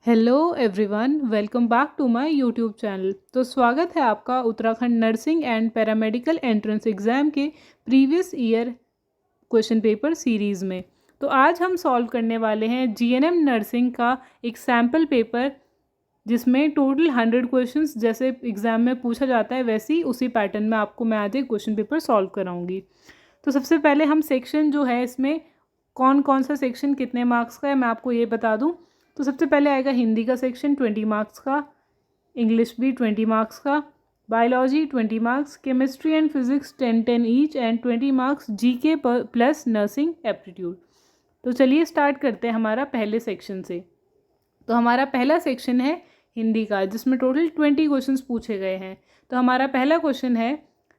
Hello everyone, welcome back to my YouTube channel. तो स्वागत है आपका Uttarakhand nursing and paramedical entrance exam के previous year question paper series में। तो आज हम सॉल्व करने वाले हैं जीएनएम नर्सिंग का एक सैम्पल पेपर, जिसमें टोटल 100 क्वेश्चंस जैसे एग्ज़ाम में पूछा जाता है वैसे ही उसी पैटर्न में आपको मैं आज एक क्वेश्चन पेपर सॉल्व कराऊंगी। तो सबसे पहले हम सेक्शन जो है, इसमें कौन कौन सा सेक्शन कितने मार्क्स का है मैं आपको ये बता दूं। तो सबसे पहले आएगा हिंदी का सेक्शन 20 मार्क्स का, इंग्लिश भी 20 मार्क्स का, biology 20 marks, chemistry and physics 10-10 each and 20 marks GK plus nursing aptitude. तो चलिए स्टार्ट करते हैं हमारा पहले सेक्शन से। तो हमारा पहला सेक्शन है हिंदी का, जिसमें टोटल 20 क्वेश्चंस पूछे गए हैं। तो हमारा पहला क्वेश्चन है,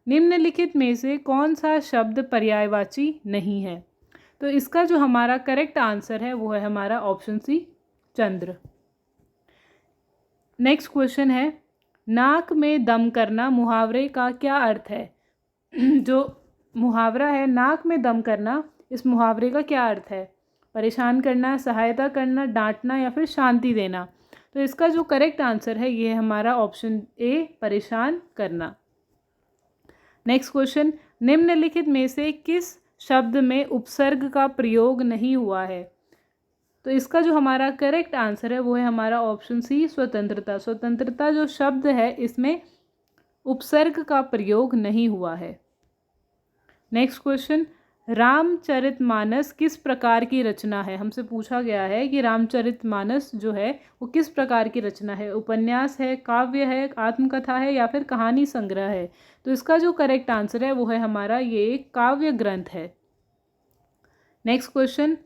निम्नलिखित में से कौन सा शब्द पर्यायवाची नहीं है। तो इसका जो हमारा करेक्ट आंसर है वो है हमारा ऑप्शन सी, चंद्र। नेक्स्ट क्वेश्चन है, नाक में दम करना मुहावरे का क्या अर्थ है। जो मुहावरा है नाक में दम करना, इस मुहावरे का क्या अर्थ है। परेशान करना, सहायता करना, डांटना या फिर शांति देना। तो इसका जो करेक्ट आंसर है ये है हमारा ऑप्शन ए, परेशान करना। नेक्स्ट क्वेश्चन, निम्नलिखित में से किस शब्द में उपसर्ग का प्रयोग नहीं हुआ है। तो इसका जो हमारा करेक्ट आंसर है वो है हमारा ऑप्शन सी, स्वतंत्रता। स्वतंत्रता जो शब्द है इसमें उपसर्ग का प्रयोग नहीं हुआ है। नेक्स्ट क्वेश्चन, रामचरितमानस किस प्रकार की रचना है। हमसे पूछा गया है कि रामचरितमानस जो है वो किस प्रकार की रचना है। उपन्यास है, काव्य है, आत्मकथा है या फिर कहानी संग्रह है। तो इसका जो करेक्ट आंसर है वो है हमारा ये एक काव्य ग्रंथ है। नेक्स्ट क्वेश्चन,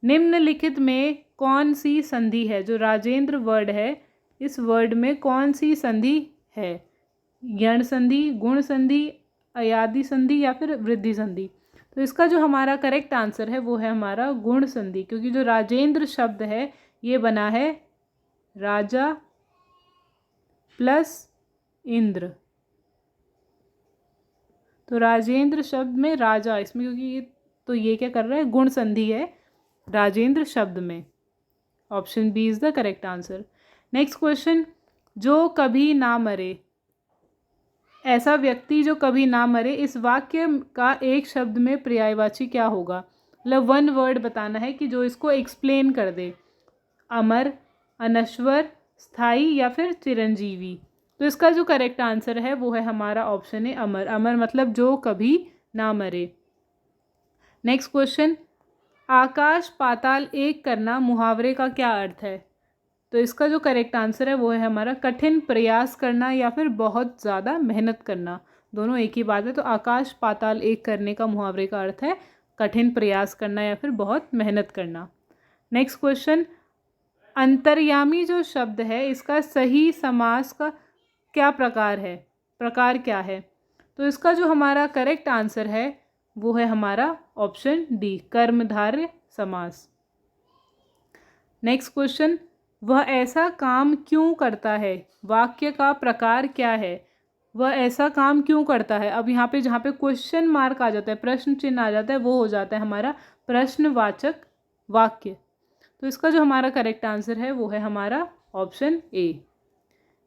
निम्नलिखित में कौन सी संधि है। जो राजेंद्र वर्ड है, इस वर्ड में कौन सी संधि है। यण संधि, गुण संधि, अयादि संधि या फिर वृद्धि संधि। तो इसका जो हमारा करेक्ट आंसर है वो है हमारा गुण संधि, क्योंकि जो राजेंद्र शब्द है ये बना है राजा प्लस इंद्र। तो राजेंद्र शब्द में राजा, इसमें क्योंकि ये क्या कर रहा है, गुण संधि है राजेंद्र शब्द में। Option B is the correct answer. Next question, जो कभी ना मरे, ऐसा व्यक्ति जो कभी ना मरे, इस वाक्य का एक शब्द में पर्यायवाची क्या होगा। मतलब वन वर्ड बताना है कि जो इसको एक्सप्लेन कर दे। अमर, अनश्वर, स्थाई या फिर चिरंजीवी। तो इसका जो करेक्ट आंसर है वो है हमारा ऑप्शन है अमर। अमर मतलब जो कभी ना मरे। नेक्स्ट क्वेश्चन, आकाश पाताल एक करना मुहावरे का क्या अर्थ है। तो इसका जो करेक्ट आंसर है वो है हमारा कठिन प्रयास करना या फिर बहुत ज़्यादा मेहनत करना। दोनों एक ही बात है। तो आकाश पाताल एक करने का मुहावरे का अर्थ है कठिन प्रयास करना या फिर बहुत मेहनत करना। नेक्स्ट क्वेश्चन, अंतर्यामी जो शब्द है इसका सही समास का क्या प्रकार है, प्रकार क्या है। तो इसका जो हमारा करेक्ट आंसर है वो है हमारा ऑप्शन डी, कर्मधारय समास। नेक्स्ट क्वेश्चन, वह ऐसा काम क्यों करता है, वाक्य का प्रकार क्या है। वह ऐसा काम क्यों करता है। अब यहाँ पे जहाँ पे क्वेश्चन मार्क आ जाता है, प्रश्न चिन्ह आ जाता है, वो हो जाता है हमारा प्रश्नवाचक वाक्य। तो इसका जो हमारा करेक्ट आंसर है वो है हमारा ऑप्शन ए।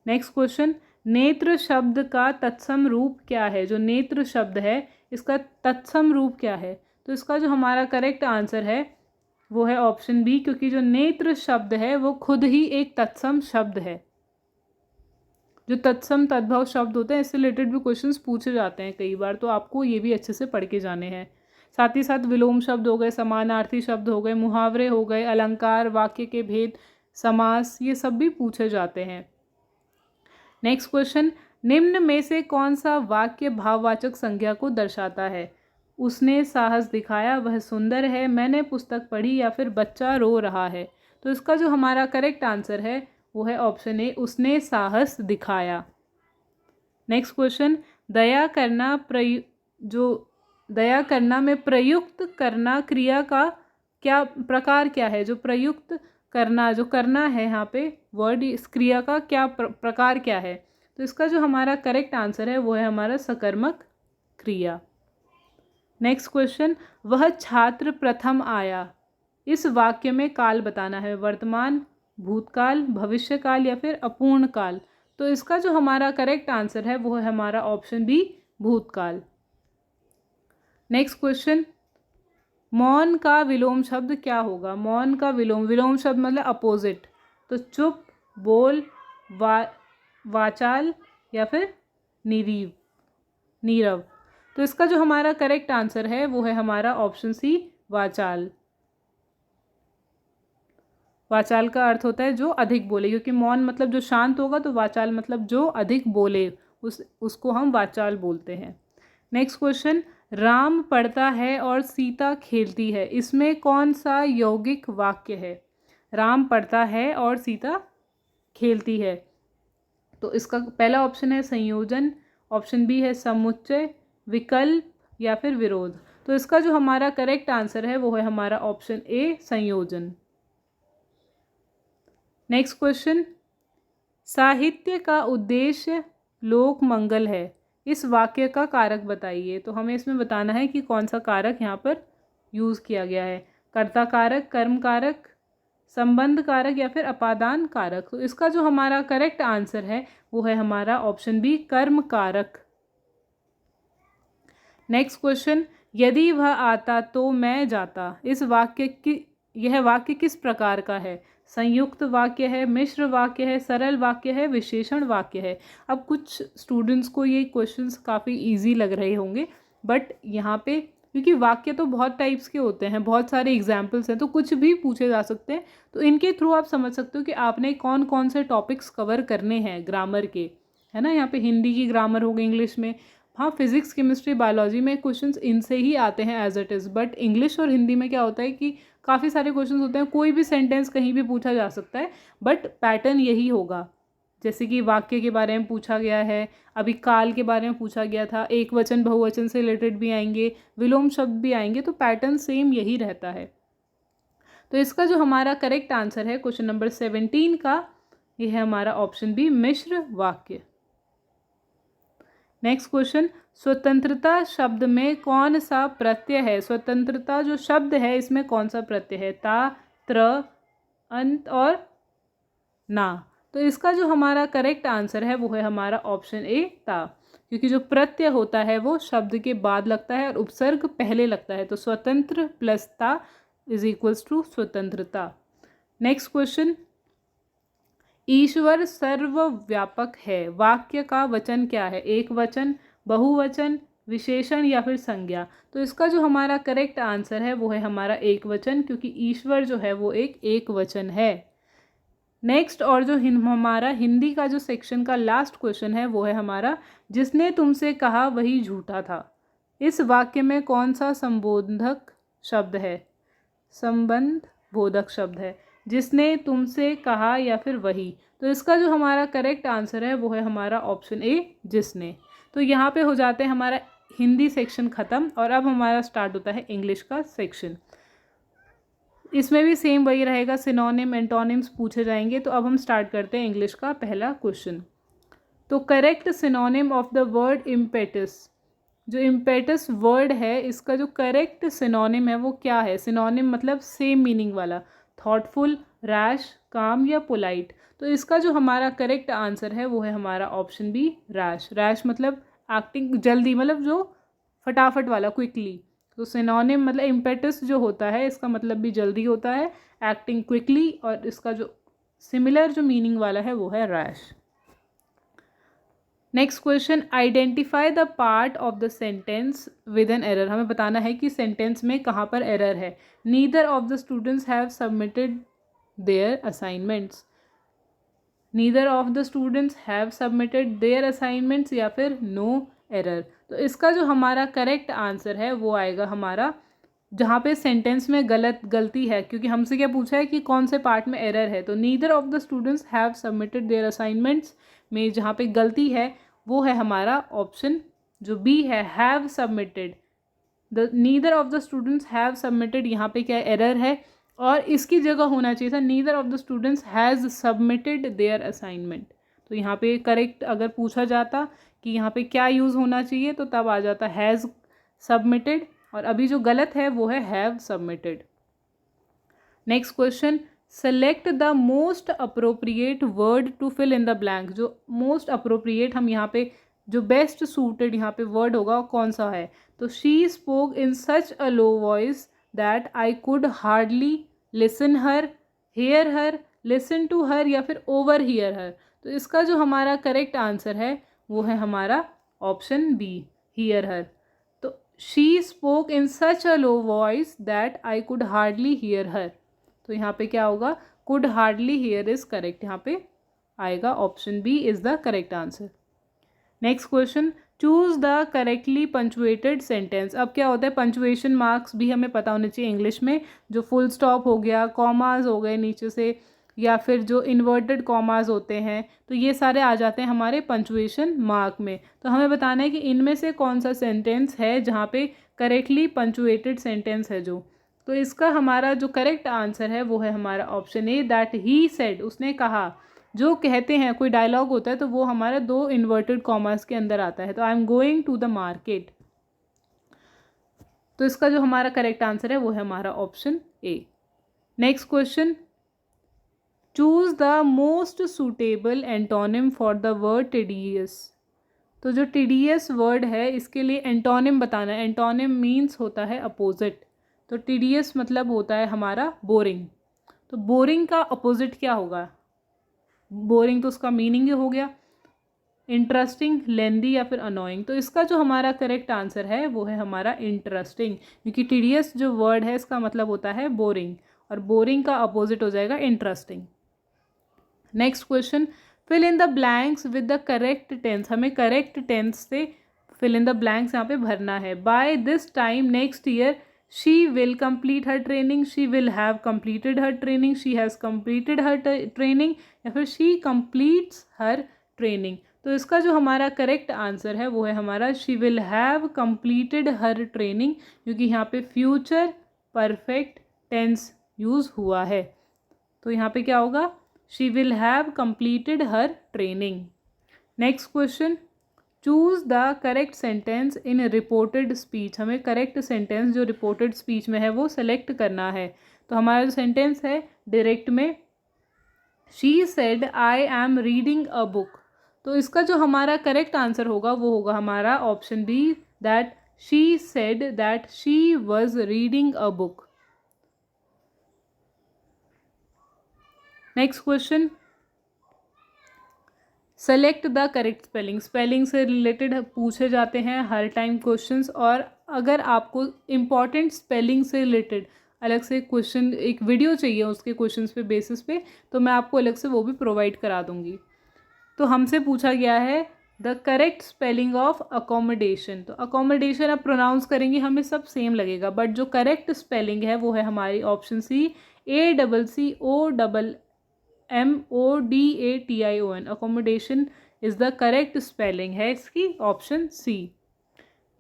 नेक्स्ट क्वेश्चन, नेत्र शब्द का तत्सम रूप क्या है। जो नेत्र शब्द है इसका तत्सम रूप क्या है। तो इसका जो हमारा करेक्ट आंसर है वो है ऑप्शन बी, क्योंकि जो नेत्र शब्द है वो खुद ही एक तत्सम शब्द है। जो तत्सम तद्भव शब्द होते हैं इससे रिलेटेड भी क्वेश्चंस पूछे जाते हैं कई बार, तो आपको ये भी अच्छे से पढ़ के जाने हैं। साथ ही साथ विलोम शब्द हो गए, समानार्थी शब्द हो गए, मुहावरे हो गए, अलंकार, वाक्य के भेद, समास, ये सब भी पूछे जाते हैं। नेक्स्ट क्वेश्चन, निम्न में से कौन सा वाक्य भाववाचक संज्ञा को दर्शाता है। उसने साहस दिखाया, वह सुंदर है, मैंने पुस्तक पढ़ी या फिर बच्चा रो रहा है। तो इसका जो हमारा करेक्ट आंसर है वो है ऑप्शन ए, उसने साहस दिखाया। नेक्स्ट क्वेश्चन, दया करना दया करना में प्रयुक्त करना क्रिया का क्या प्रकार क्या है। जो प्रयुक्त करना जो करना है यहाँ पे वर्ड, इस क्रिया का क्या प्रकार क्या है। तो इसका जो हमारा करेक्ट आंसर है वो है हमारा सकर्मक क्रिया। नेक्स्ट क्वेश्चन, वह छात्र प्रथम आया, इस वाक्य में काल बताना है। वर्तमान, भूतकाल, भविष्यकाल या फिर अपूर्ण काल। तो इसका जो हमारा करेक्ट आंसर है वो है हमारा ऑप्शन बी, भूतकाल। नेक्स्ट क्वेश्चन, मौन का विलोम शब्द क्या होगा? मौन का विलोम शब्द मतलब अपोजिट। तो चुप, बोल, वाचाल या फिर नीरव। तो इसका जो हमारा करेक्ट आंसर है वो है हमारा ऑप्शन सी, वाचाल। वाचाल का अर्थ होता है जो अधिक बोले, क्योंकि मौन मतलब जो शांत होगा, तो वाचाल मतलब जो अधिक बोले, उसको हम वाचाल बोलते हैं। नेक्स्ट क्वेश्चन, राम पढ़ता है और सीता खेलती है, इसमें कौन सा यौगिक वाक्य है? राम पढ़ता है और सीता खेलती है। तो इसका पहला ऑप्शन है संयोजन, ऑप्शन बी है समुच्चय, विकल्प या फिर विरोध। तो इसका जो हमारा करेक्ट आंसर है वो है हमारा ऑप्शन ए, संयोजन। नेक्स्ट क्वेश्चन, साहित्य का उद्देश्य लोक मंगल है, इस वाक्य का कारक बताइए। तो हमें इसमें बताना है कि कौन सा कारक यहाँ पर यूज़ किया गया है, कर्ता कारक, कर्म कारक, संबंध कारक या फिर अपादान कारक। तो इसका जो हमारा करेक्ट आंसर है वो है हमारा ऑप्शन बी, कर्म कारक। नेक्स्ट क्वेश्चन, यदि वह आता तो मैं जाता, यह वाक्य किस प्रकार का है? संयुक्त वाक्य है, मिश्र वाक्य है, सरल वाक्य है, विशेषण वाक्य है। अब कुछ स्टूडेंट्स को ये क्वेश्चंस काफ़ी इजी लग रहे होंगे, बट यहाँ पे क्योंकि वाक्य तो बहुत टाइप्स के होते हैं, बहुत सारे एग्जाम्पल्स हैं, तो कुछ भी पूछे जा सकते हैं। तो इनके थ्रू आप समझ सकते हो कि आपने कौन कौन से टॉपिक्स कवर करने हैं ग्रामर के, है ना। यहाँ पे हिंदी की ग्रामर हो गई, इंग्लिश में, हाँ फिजिक्स, केमिस्ट्री, बायोलॉजी में क्वेश्चंस इनसे ही आते हैं as it is. But English और हिंदी में क्या होता है कि काफ़ी सारे क्वेश्चंस होते हैं, कोई भी सेंटेंस कहीं भी पूछा जा सकता है, बट पैटर्न यही होगा। जैसे कि वाक्य के बारे में पूछा गया है, अभी काल के बारे में पूछा गया था, एक वचन बहुवचन से रिलेटेड भी आएंगे, विलोम शब्द भी आएंगे, तो पैटर्न सेम यही रहता है। तो इसका जो हमारा करेक्ट आंसर है क्वेश्चन नंबर 17 का, यह है हमारा ऑप्शन बी, मिश्र वाक्य। नेक्स्ट क्वेश्चन, स्वतंत्रता शब्द में कौन सा प्रत्यय है? स्वतंत्रता जो शब्द है इसमें कौन सा प्रत्यय है? ता, त्र, अंत और ना। तो इसका जो हमारा करेक्ट आंसर है वो है हमारा ऑप्शन ए, ता, क्योंकि जो प्रत्यय होता है वो शब्द के बाद लगता है और उपसर्ग पहले लगता है। तो स्वतंत्र प्लस ता इज इक्वल्स टू स्वतंत्रता। नेक्स्ट क्वेश्चन, ईश्वर सर्वव्यापक है, वाक्य का वचन क्या है? एक वचन, बहुवचन, विशेषण या फिर संज्ञा। तो इसका जो हमारा करेक्ट आंसर है वो है हमारा एक वचन, क्योंकि ईश्वर जो है वो एक वचन है। नेक्स्ट, और जो हमारा हिंदी का जो सेक्शन का लास्ट क्वेश्चन है वो है हमारा, जिसने तुमसे कहा वही झूठा था, इस वाक्य में कौन सा संबोधक शब्द है? संबंध बोधक शब्द है, जिसने तुमसे कहा या फिर वही। तो इसका जो हमारा करेक्ट आंसर है वो है हमारा ऑप्शन ए, जिसने। तो यहाँ पे हो जाते हैं हमारा हिंदी सेक्शन ख़त्म, और अब हमारा स्टार्ट होता है इंग्लिश का सेक्शन। इसमें भी सेम वही रहेगा, सिनोनिम, एंटोनिम्स पूछे जाएंगे। तो अब हम स्टार्ट करते हैं इंग्लिश का पहला क्वेश्चन। तो correct synonym of the word impetus, जो इम्पेटस वर्ड है इसका जो करेक्ट सिनोनिम है वो क्या है? सिनोनिम मतलब सेम मीनिंग वाला, थॉटफुल, रैश, काम या पोलाइट। तो इसका जो हमारा करेक्ट आंसर है वो है हमारा ऑप्शन बी, रैश। रैश मतलब एक्टिंग जल्दी, मतलब जो फटाफट वाला, क्विकली। तो सिनोनिम मतलब इम्पेटस जो होता है इसका मतलब भी जल्दी होता है, एक्टिंग क्विकली, और इसका जो सिमिलर जो मीनिंग वाला है वो है rash. Next question, identify the part of the sentence with an error. हमें बताना है कि सेंटेंस में कहाँ पर एरर है। Neither of the students have submitted there assignments, neither of the students have submitted there assignments या फिर नो एरर। तो इसका जो हमारा करेक्ट आंसर है वो आएगा हमारा, जहाँ पे सेंटेंस में गलती है, क्योंकि हमसे क्या पूछा है कि कौन से पार्ट में एरर है। तो neither of the students have submitted there assignments में जहाँ पे गलती है वो है हमारा ऑप्शन जो बी है, have submitted. The neither of the students have submitted, यहाँ पे क्या एरर है, और इसकी जगह होना चाहिए था neither of the students has submitted there assignment. तो यहाँ पे करेक्ट अगर पूछा जाता कि यहाँ पे क्या यूज़ होना चाहिए तो तब आ जाता हैज़ सबमिटेड, और अभी जो गलत है वो है have submitted. Next question, select the most appropriate word to fill in the blank. जो मोस्ट अप्रोप्रिएट हम यहाँ पे जो बेस्ट सूटेड यहाँ पे वर्ड होगा वो कौन सा है? तो she spoke in such a low voice that I could hardly listen her, hear her, listen to her या फिर ओवर हियर हर। तो इसका जो हमारा करेक्ट आंसर है वो है हमारा ऑप्शन बी, हियर हर। तो she spoke in such a low voice that I could hardly hear her. तो यहाँ पे क्या होगा? Could hardly hear is correct, यहाँ पे आएगा option B is the correct answer. Next question, choose the correctly punctuated sentence. अब क्या होता है, पंचुएशन मार्क्स भी हमें पता होने चाहिए इंग्लिश में। जो फुल स्टॉप हो गया, कॉमाज हो गए नीचे से, या फिर जो इन्वर्टेड कॉमाज होते हैं, तो ये सारे आ जाते हैं हमारे पंचुएशन मार्क में। तो हमें बताना है कि इनमें से कौन सा सेंटेंस है जहाँ पे करेक्टली पंचुएटेड सेंटेंस है जो। तो इसका हमारा जो करेक्ट आंसर है वो है हमारा option A, that he said, उसने कहा। जो कहते हैं, कोई डायलॉग होता है तो वो हमारा 2 इन्वर्टेड कॉमास के अंदर आता है। तो I am going to the market. तो इसका जो हमारा करेक्ट आंसर है वो है हमारा option A. Next question, choose the most suitable antonym for the word tedious. तो जो टिडियस वर्ड है इसके लिए एंटोनिम बताना है। एंटोनिम मीन्स होता है अपोजिट। तो टिडियस मतलब होता है हमारा बोरिंग। तो बोरिंग का अपोजिट क्या होगा? बोरिंग तो उसका मीनिंग ही हो गया इंटरेस्टिंग, लेंदी या फिर अनोइंग। तो इसका जो हमारा करेक्ट आंसर है वो है हमारा इंटरेस्टिंग, क्योंकि टीडियस जो वर्ड है इसका मतलब होता है बोरिंग, और बोरिंग का अपोजिट हो जाएगा interesting. Next question, fill in the blanks with the correct tense. हमें करेक्ट टेंस से फिल इन द ब्लैंक्स यहाँ पे भरना है। By this time next year she will complete her training, she will have completed her training, she has completed her training, या फिर she completes her training. तो इसका जो हमारा करेक्ट आंसर है वो है हमारा she will have completed her training, क्योंकि यहाँ पे फ्यूचर परफेक्ट टेंस यूज़ हुआ है। तो यहाँ पे क्या होगा? She will have completed her training. Next question, choose the correct sentence in reported speech. हमें करेक्ट सेंटेंस जो रिपोर्टेड स्पीच में है वो सेलेक्ट करना है। तो हमारा जो सेंटेंस है डायरेक्ट में, she said I am reading a book. तो इसका जो हमारा करेक्ट आंसर होगा वो होगा हमारा option B, that she said that she was reading a book. Next question, select the correct spelling. Spelling से रिलेटेड पूछे जाते हैं हर टाइम क्वेश्चंस, और अगर आपको इम्पॉर्टेंट स्पेलिंग से रिलेटेड अलग से क्वेश्चन, एक वीडियो चाहिए उसके क्वेश्चंस पे बेसिस पे, तो मैं आपको अलग से वो भी प्रोवाइड करा दूंगी। तो हमसे पूछा गया है the correct spelling of accommodation. तो अकोमोडेशन आप प्रोनाउंस करेंगे हमें सब सेम लगेगा, बट जो करेक्ट स्पेलिंग है वो है हमारी option C, ACCOMMODATION। Accommodation is the correct spelling है इसकी, option C.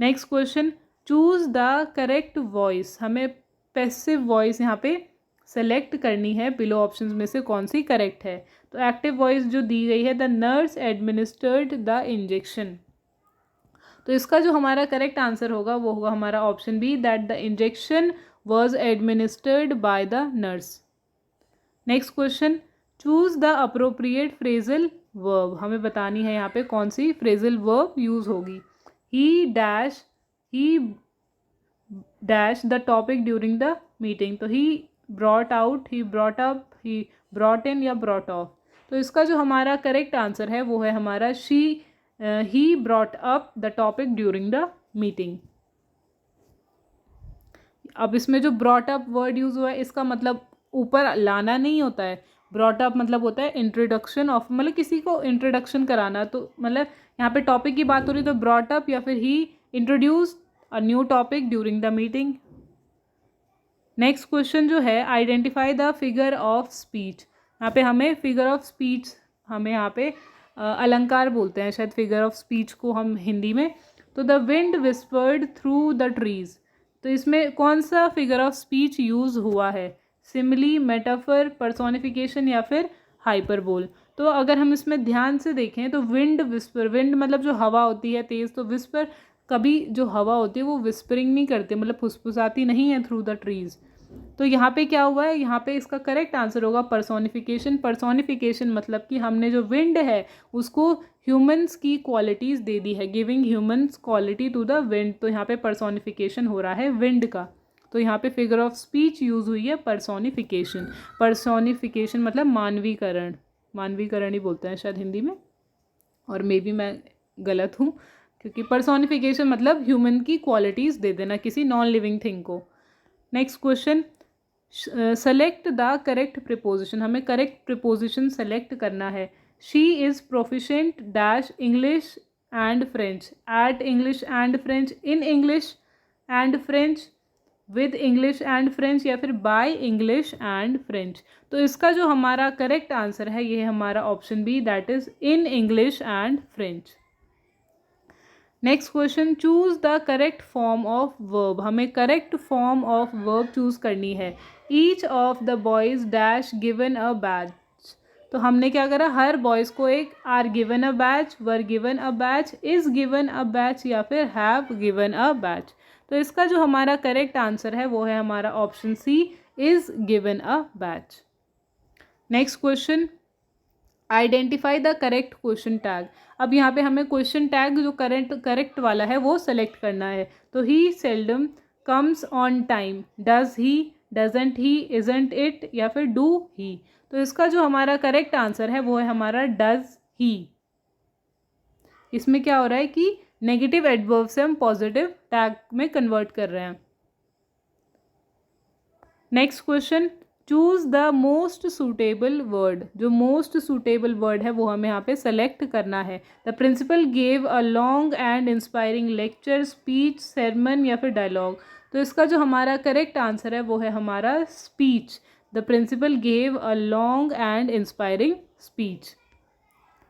Next question, choose the correct voice. हमें पैसिव वॉइस यहाँ पे सेलेक्ट करनी है, बिलो ऑप्शंस में से कौन सी करेक्ट है। तो एक्टिव वॉइस जो दी गई है, the nurse administered the injection. तो इसका जो हमारा करेक्ट आंसर होगा वो होगा हमारा option B, that the injection was administered by the nurse. Next question, choose the appropriate phrasal verb. हमें बतानी है यहाँ पे कौन सी फ्रेजल वर्ब यूज होगी। He dash the topic during the meeting. तो he brought out, he brought up, he brought in या brought of. तो इसका जो हमारा करेक्ट आंसर है वो है हमारा ही brought up the topic during the meeting. अब इसमें जो ब्रॉट अप वर्ड यूज हुआ है इसका मतलब ऊपर लाना नहीं होता है। ब्रॉट अप मतलब होता है इंट्रोडक्शन ऑफ, मतलब किसी को इंट्रोडक्शन कराना। तो मतलब यहाँ पे टॉपिक की बात हो रही है तो ब्रॉट अप, या फिर he introduce a new topic during the meeting. Next question जो है, identify the figure of speech. यहाँ पे हमें फिगर ऑफ स्पीच, हमें यहाँ पे अलंकार बोलते हैं शायद फिगर ऑफ स्पीच को हम हिंदी में। तो the wind whispered through the trees. तो इसमें कौन सा फिगर ऑफ स्पीच यूज हुआ है? सिमिली, मेटाफर, पर्सोनिफिकेशन या फिर हाइपरबोल। तो अगर हम इसमें ध्यान से देखें तो विंड विस्पर, विंड मतलब जो हवा होती है तेज़, तो विस्पर कभी जो हवा होती है वो विस्परिंग नहीं करती, मतलब फुसफुसाती नहीं है थ्रू द ट्रीज। तो यहाँ पे क्या हुआ है, यहाँ पे इसका करेक्ट आंसर होगा पर्सोनिफिकेशन। पर्सोनिफिकेशन मतलब कि हमने जो विंड है उसको ह्यूमंस की क्वालिटीज़ दे दी है, giving humans quality to the wind. तो यहाँ पे पर्सोनिफिकेशन हो रहा है विंड का। तो यहाँ पे फिगर ऑफ स्पीच यूज़ हुई है पर्सोनिफिकेशन। पर्सोनिफिकेशन मतलब मानवीकरण, मानवीकरण ही बोलते हैं शायद हिंदी में, और मे बी मैं गलत हूँ, क्योंकि पर्सोनिफिकेशन मतलब ह्यूमन की क्वालिटीज़ दे देना किसी नॉन लिविंग थिंग को। Next question, select the correct preposition. हमें करेक्ट प्रिपोजिशन सेलेक्ट करना है। She is proficient dash English and French, at English and French, in English and French, with English and French, या फिर by English and French. तो इसका जो हमारा correct answer है ये है हमारा option B, that is in English and French. Next question, choose the correct form of verb. हमें correct form of verb choose करनी है। Each of the boys dash given a batch. तो हमने क्या करा, हर बॉयज़ को एक are given a batch, were given a batch, is given a batch, या फिर हैव गिवन अ बैच। तो इसका जो हमारा करेक्ट आंसर है वो है हमारा option C, is given a batch. Next question, identify the correct question tag. अब यहाँ पे हमें क्वेश्चन टैग जो करेक्ट वाला है वो सेलेक्ट करना है। तो he seldom comes on time, does he, doesn't he, isn't it, या फिर डू ही। तो इसका जो हमारा करेक्ट आंसर है वो है हमारा डज ही। इसमें क्या हो रहा है कि नेगेटिव एडवर्ब से हम पॉजिटिव टैग में कन्वर्ट कर रहे हैं। Next question, choose the most suitable word. जो मोस्ट सूटेबल वर्ड है वो हमें यहाँ पे सेलेक्ट करना है। The principal gave a long and inspiring lecture, speech, sermon, या फिर डायलॉग। तो इसका जो हमारा करेक्ट आंसर है वो है हमारा speech. The principal gave a long and inspiring speech.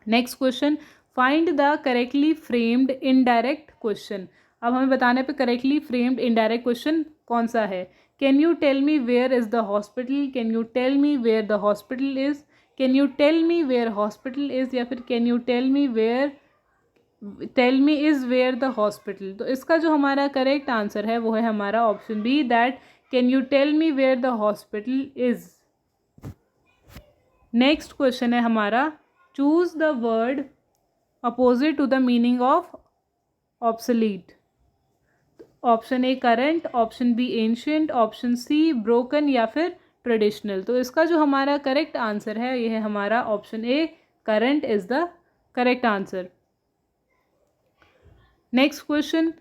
Next question, find the correctly framed indirect question. अब हमें बताने पे करेक्टली फ्रेम्ड इनडायरेक्ट क्वेश्चन कौन सा है। Can you tell me where is the hospital, can you tell me where the hospital is, can you tell me where hospital is, या फिर can you tell me where, tell me is where the hospital. तो इसका जो हमारा correct answer है वो है हमारा option B, that can you tell me where the hospital is. Next question है हमारा, choose the word opposite to the meaning of obsolete. Option A current, option B ancient, option C broken, या फिर traditional. तो इसका जो हमारा correct answer है यह है हमारा option A, current is the correct answer. Next question,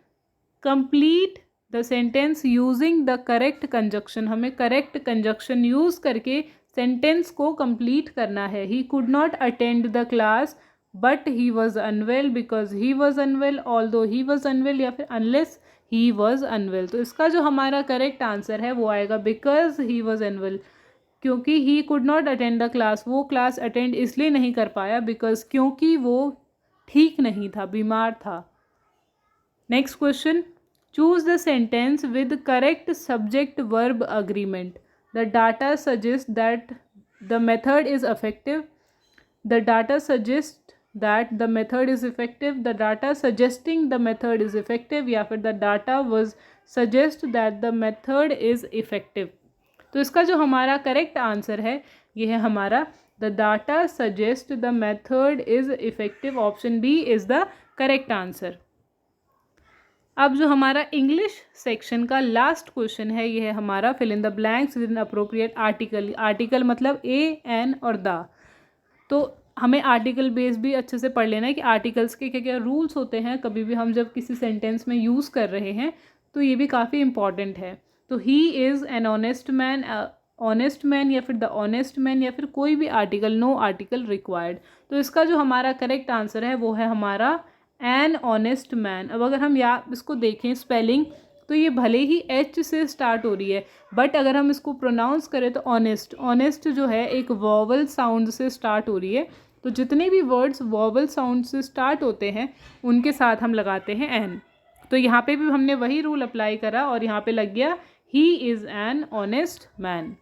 complete the sentence using the correct conjunction. हमें करेक्ट कंजक्शन यूज करके सेंटेंस को कंप्लीट करना है। He could not attend the class but he was unwell, because he was unwell, although he was unwell, या फिर unless he was unwell. तो इसका जो हमारा करेक्ट आंसर है वो आएगा बिकॉज ही वॉज अनवेल, क्योंकि ही could not attend the class, वो क्लास अटेंड इसलिए नहीं कर पाया बिकॉज क्योंकि वो ठीक नहीं था, बीमार था। Next question, choose the sentence with correct subject verb agreement. The data suggest that the method is effective, the data suggest that the method is effective, the data suggesting the method is effective, या फिर the data was suggest that the method is effective। तो इसका जो हमारा correct answer है ये है हमारा the data suggest the method is effective, option B is the correct answer. अब जो हमारा इंग्लिश सेक्शन का लास्ट क्वेश्चन है ये है हमारा fill in the blanks with an appropriate article. Article मतलब ए, एन और द। तो हमें आर्टिकल बेस भी अच्छे से पढ़ लेना है कि आर्टिकल्स के क्या क्या रूल्स होते हैं कभी भी हम जब किसी सेंटेंस में यूज़ कर रहे हैं, तो ये भी काफ़ी इंपॉर्टेंट है। तो he is an honest man, honest man, या फिर द ऑनेस्ट मैन, या फिर कोई भी आर्टिकल, नो आर्टिकल रिक्वायर्ड। तो इसका जो हमारा करेक्ट आंसर है वो है हमारा एन ऑनेस्ट मैन। अब अगर हम इसको देखें स्पेलिंग, तो ये भले ही एच से स्टार्ट हो रही है बट अगर हम इसको प्रोनाउंस करें तो ऑनेस्ट, ऑनेस्ट जो है एक वॉवल साउंड से स्टार्ट हो रही है। तो जितने भी वर्ड्स वॉवल साउंड से स्टार्ट होते हैं उनके साथ हम लगाते हैं एन। तो यहाँ पे भी हमने वही रूल अप्लाई करा और यहाँ पे लग गया he is an honest man.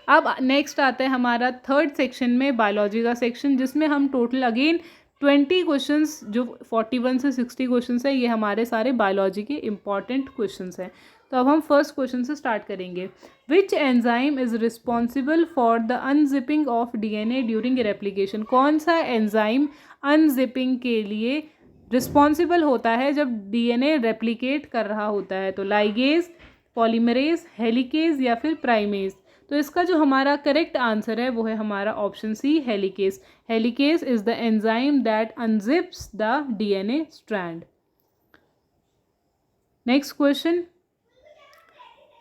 अब नेक्स्ट आता है हमारा थर्ड सेक्शन में बायोलॉजी का सेक्शन, जिसमें हम टोटल अगेन 20 क्वेश्चंस, जो 41 से 60 क्वेश्चंस है, ये हमारे सारे बायोलॉजी के इंपॉर्टेंट क्वेश्चंस हैं। तो अब हम फर्स्ट क्वेश्चन से स्टार्ट करेंगे। Which enzyme is responsible for the unzipping of DNA during replication? कौन सा एंजाइम अनजिपिंग के लिए रिस्पॉन्सिबल होता है जब डीएनए रेप्लिकेट कर रहा होता है? तो लाइगेज, पॉलीमरेज, हेलिकेज या फिर प्राइमेज। तो इसका जो हमारा करेक्ट आंसर है वो है हमारा option C, helicase. Helicase is the enzyme that unzips the DNA strand. Next question,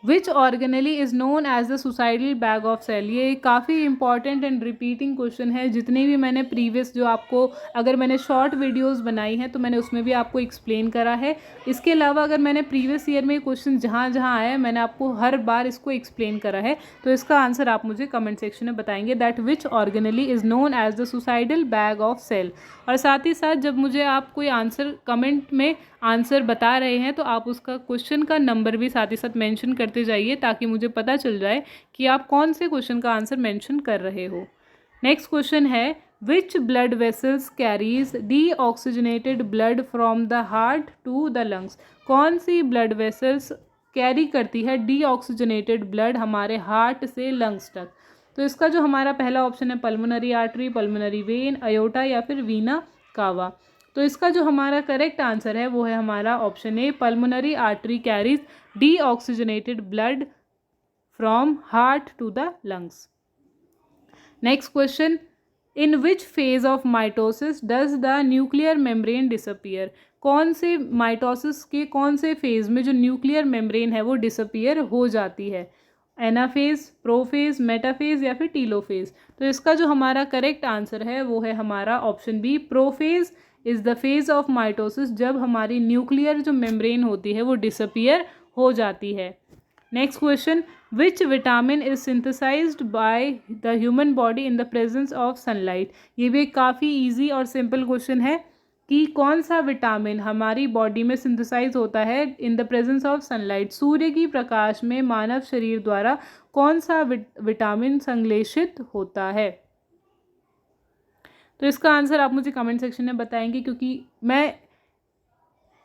which organelle is known as the suicidal bag of cell? ये काफ़ी इंपॉर्टेंट एंड रिपीटिंग क्वेश्चन है। जितने भी मैंने प्रीवियस जो आपको, अगर मैंने शॉर्ट वीडियोस बनाई हैं तो मैंने उसमें भी आपको एक्सप्लेन करा है। इसके अलावा अगर मैंने प्रीवियस ईयर में क्वेश्चन जहाँ जहाँ आया है मैंने आपको हर बार इसको एक्सप्लेन करा है। तो इसका आंसर आप मुझे कमेंट सेक्शन में बताएंगे that which organelle is known as the suicidal bag of cell. और साथ ही साथ जब मुझे आप कोई आंसर कमेंट में आंसर बता रहे हैं तो आप उसका क्वेश्चन का नंबर भी साथ ही साथ मेंशन करते जाइए ताकि मुझे पता चल जाए कि आप कौन से क्वेश्चन का आंसर मेंशन कर रहे हो। नेक्स्ट क्वेश्चन है, which blood vessels carries deoxygenated blood from the heart to the lungs? कौन सी ब्लड वेसल्स कैरी करती है डीऑक्सीजनेटेड ब्लड हमारे हार्ट से लंग्स तक? तो इसका जो हमारा पहला ऑप्शन है pulmonary artery, pulmonary vein, aorta या फिर वीना कावा। तो इसका जो हमारा करेक्ट आंसर है वो है हमारा option A, pulmonary artery carries deoxygenated blood from heart to the lungs. Next question, in which phase of mitosis does the nuclear membrane disappear? कौन से माइटोसिस के कौन से फेज में जो न्यूक्लियर मेम्ब्रेन है वो डिसअपियर हो जाती है? एनाफेज, प्रोफेज, मेटाफेज या फिर टीलोफेज। तो इसका जो हमारा करेक्ट आंसर है वो है हमारा option B, prophase is the phase of mitosis जब हमारी न्यूक्लियर जो मेम्ब्रेन होती है वो डिसअपियर हो जाती है। Next question, which vitamin is synthesized by the human body in the presence of sunlight? ये भी काफ़ी ईजी और सिंपल क्वेश्चन है कि कौन सा विटामिन हमारी बॉडी में सिंथेसाइज होता है in the presence of sunlight? सूर्य की प्रकाश में मानव शरीर द्वारा कौन सा विटामिन संश्लेषित होता है? तो इसका आंसर आप मुझे कमेंट सेक्शन में बताएंगे, क्योंकि मैं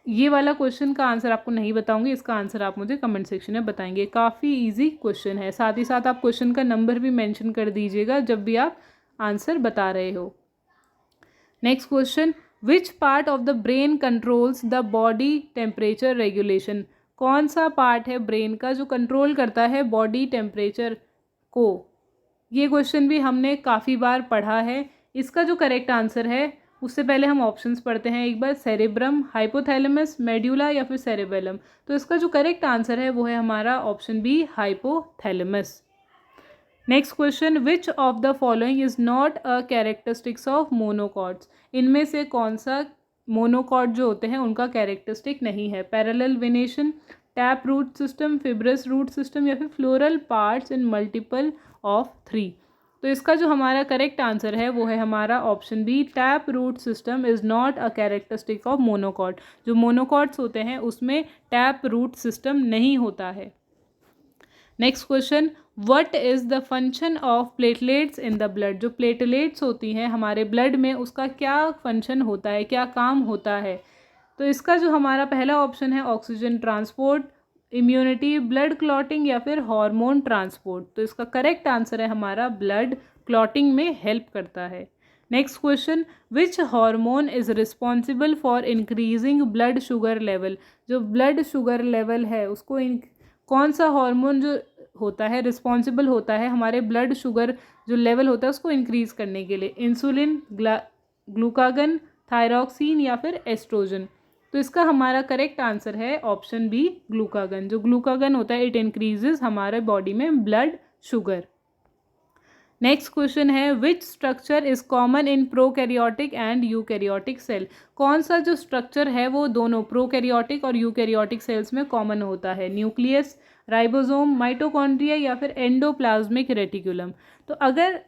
ये वाला क्वेश्चन का आंसर आपको नहीं बताऊंगी, इसका आंसर आप मुझे कमेंट सेक्शन में बताएंगे। काफ़ी इजी क्वेश्चन है। साथ ही साथ आप क्वेश्चन का नंबर भी मेंशन कर दीजिएगा जब भी आप आंसर बता रहे हो। Next question, which part of the brain controls the body temperature regulation? कौन सा पार्ट है ब्रेन का जो कंट्रोल करता है बॉडी टेम्परेचर को? ये क्वेश्चन भी हमने काफ़ी बार पढ़ा है। इसका जो करेक्ट आंसर है, उससे पहले हम ऑप्शंस पढ़ते हैं एक बार, सेरेब्रम, हाइपोथैलेमस, मेड्यूला या फिर सेरेबेलम। तो इसका जो करेक्ट आंसर है वो है हमारा option B, hypothalamus. Next question, which of the following is not a characteristics of monocots? इनमें से कौन सा मोनोकॉट जो होते हैं उनका कैरेक्टरिस्टिक नहीं है? Parallel venation, tap root system, fibrous root system या फिर floral parts in multiple of 3। तो इसका जो हमारा करेक्ट आंसर है वो है हमारा option B, tap root system is not a characteristic of monocot. जो मोनोकॉट्स होते हैं उसमें टैप रूट सिस्टम नहीं होता है। Next question, what is the function of platelets in the blood? जो प्लेटलेट्स होती हैं हमारे ब्लड में उसका क्या फंक्शन होता है, क्या काम होता है? तो इसका जो हमारा पहला ऑप्शन है oxygen transport, immunity, blood clotting या फिर हार्मोन ट्रांसपोर्ट। तो इसका करेक्ट आंसर है हमारा ब्लड क्लॉटिंग में हेल्प करता है। Next question, which hormone is responsible for increasing blood sugar level? जो ब्लड शुगर लेवल है उसको कौन सा हार्मोन जो होता है रिस्पॉन्सिबल होता है हमारे ब्लड शुगर जो लेवल होता है उसको इंक्रीज करने के लिए? इंसुलिन, ग्लूकागन, थायरॉक्सिन या फिर एस्ट्रोजन। तो इसका हमारा करेक्ट आंसर है ऑप्शन बी, ग्लूकागन। जो ग्लूकागन होता है इट इंक्रीजेज हमारे बॉडी में ब्लड शुगर। नेक्स्ट क्वेश्चन है, which structure is common in prokaryotic and eukaryotic cell? कौन सा जो स्ट्रक्चर है वो दोनों प्रोकैरियोटिक और यूकैरियोटिक सेल्स में कॉमन होता है? न्यूक्लियस, राइबोसोम, माइटोकॉन्ड्रिया या फिर एंडोप्लाज्मिक रेटिकुलम। तो अगर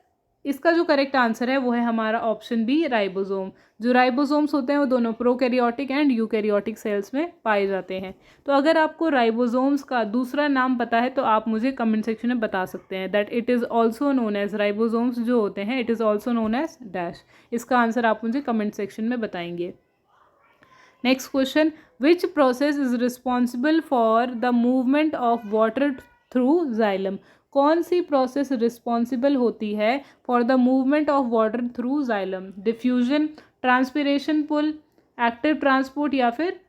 इसका जो करेक्ट आंसर है वो है हमारा ऑप्शन बी, राइबोसोम। जो राइबोसोम्स होते हैं वो दोनों प्रोकैरियोटिक एंड यूकैरियोटिक सेल्स में पाए जाते हैं। तो अगर आपको राइबोसोम्स का दूसरा नाम पता है तो आप मुझे कमेंट सेक्शन में बता सकते हैं that it is also known as, ribosomes जो होते हैं it is also known as dash. इसका आंसर आप मुझे कमेंट सेक्शन में बताएंगे। Next question, which process is responsible for the movement of water through xylem? कौन सी प्रोसेस रिस्पॉन्सिबल होती है for the movement of water through xylem? Diffusion, transpiration, pull, active transport या फिर